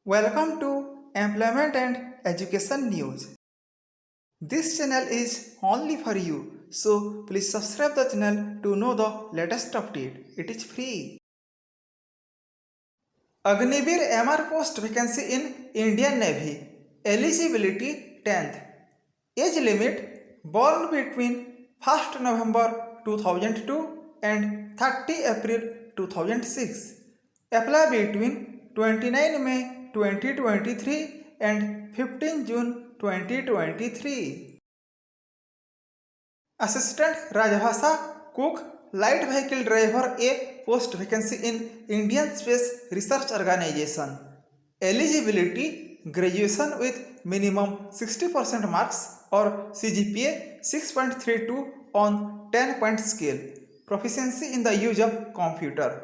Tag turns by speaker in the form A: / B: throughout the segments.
A: Welcome to Employment and Education News. This channel is only for you, so please subscribe the channel to know the latest update. It is free. Agnivir MR post vacancy in Indian Navy. Eligibility 10th. Age limit born between 1st November 2002 and 30 April 2006. Apply between 29 May 2023 and 15 June 2023. Assistant Rajbhasha Cook Light Vehicle Driver A post vacancy in Indian Space Research Organization. Eligibility graduation with minimum 60% marks or CGPA 6.32 on 10-point scale. Proficiency in the use of computer.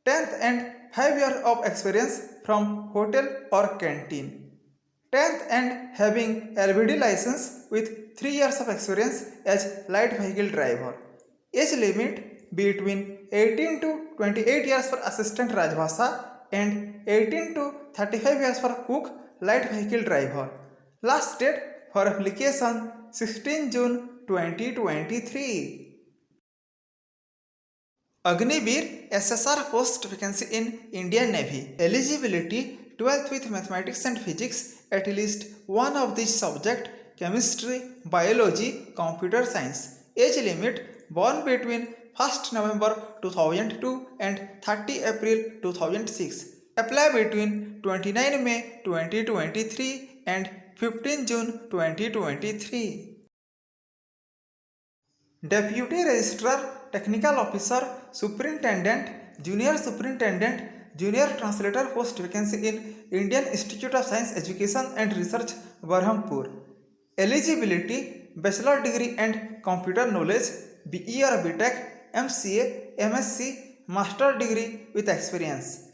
A: 10th and 5 years of experience from hotel or canteen. 10th and having LVD license with 3 years of experience as light vehicle driver. Age limit between 18 to 28 years for assistant Rajbhasha and 18 to 35 years for cook light vehicle driver. Last date for application 16 June 2023. Agnivir SSR post vacancy in Indian Navy. Eligibility 12th with mathematics and physics, at least one of these subjects, chemistry, biology, computer science. Age limit born between 1st November 2002 and 30 April 2006. Apply between 29 May 2023 and 15 June 2023. Deputy Registrar, Technical Officer, Superintendent, Junior Translator post vacancy in Indian Institute of Science Education and Research, Berhampur. Eligibility Bachelor degree and computer knowledge, BE or BTech, MCA, MSc, Master degree with experience.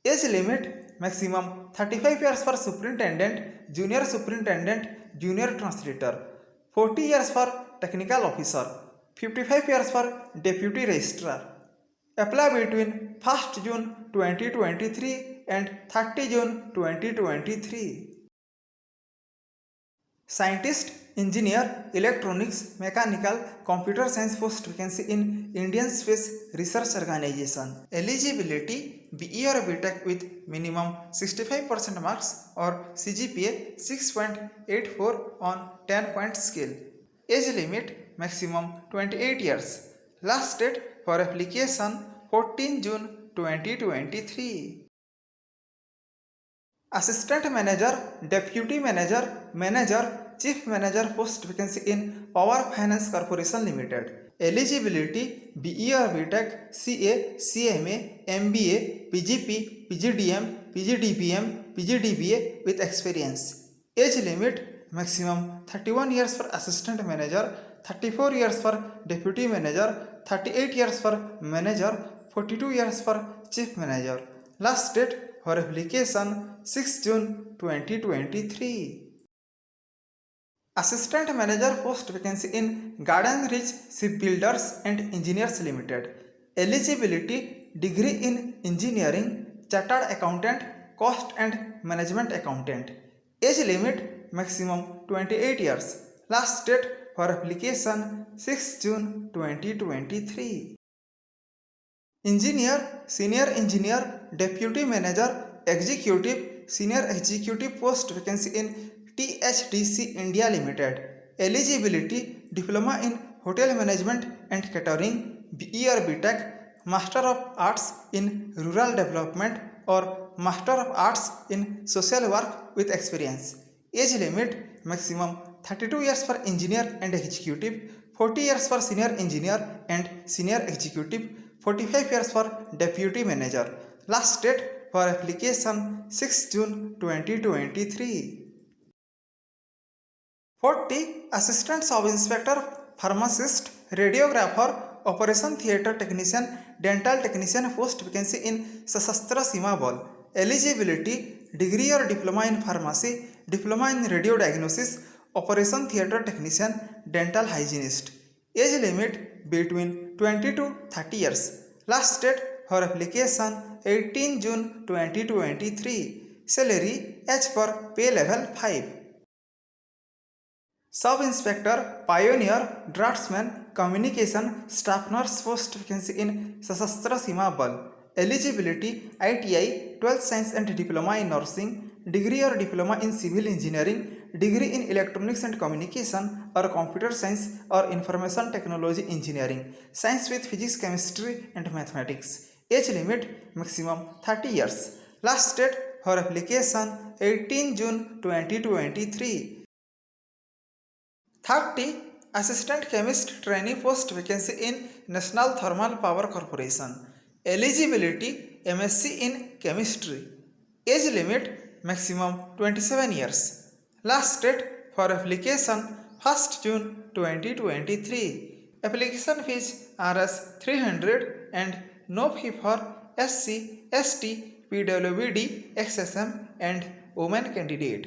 A: Age limit maximum 35 years for Superintendent, Junior Translator, 40 years for Technical Officer, 55 years for Deputy Registrar. Apply between 1st June 2023 and 30 June 2023. Scientist, Engineer, Electronics, Mechanical, Computer Science post vacancy in Indian Space Research Organization. Eligibility BE or BTech with minimum 65% marks or CGPA 6.84 on 10-point scale. Age limit maximum 28 years. Last date for application 14 June 2023. Assistant Manager, Deputy Manager, Chief Manager post vacancy in Power Finance Corporation Limited. Eligibility BE or BTech, CA, CMA, MBA, PGP, PGDM, PGDPM, PGDBA with experience. Age limit maximum 31 years for Assistant Manager, 34 years for Deputy Manager, 38 years for Manager, 42 years for Chief Manager. Last date for application 6 June 2023. Assistant Manager post vacancy in Garden Ridge Shipbuilders and Engineers Limited. Eligibility degree in Engineering, Chartered Accountant, Cost and Management Accountant. Age limit maximum 28 years. Last date for application 6 June 2023. Engineer, Senior Engineer, Deputy Manager, Executive, Senior Executive post vacancy in THDC India Limited. Eligibility Diploma in Hotel Management and Catering, BE or BTech, Master of Arts in Rural Development or Master of Arts in Social Work with experience. Age limit maximum 32 years for Engineer and Executive, 40 years for Senior Engineer and Senior Executive, 45 years for Deputy Manager. Last date for application 6 June 2023. 40 Assistant Sub-Inspector, Pharmacist, Radiographer, Operation Theatre Technician, Dental Technician post vacancy in Sashastra Seema Bal. Eligibility degree or diploma in pharmacy, diploma in radio diagnosis, Operation Theatre Technician, Dental Hygienist. Age limit between 20 to 30 years. Last date for application 18 June 2023. Salary as per pay level 5. Sub-Inspector, Pioneer, Draftsman, Communication, Staff Nurse post vacancy in Sashastra Seema Bal. Eligibility: ITI, 12th Science and Diploma in Nursing, degree or diploma in Civil Engineering, degree in Electronics and Communication or Computer Science or Information Technology Engineering, Science with Physics, Chemistry and Mathematics. Age limit maximum 30 years. Last date for application 18 June 2023. 30 Assistant Chemist Trainee Post vacancy in National Thermal Power Corporation. Eligibility: MSc in Chemistry. Age limit maximum 27 years. Last date for application 1st June 2023. Application fees are as 300 and no fee for SC, ST, PWD, XSM and women candidate.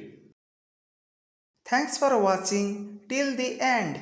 A: Thanks for watching till the end.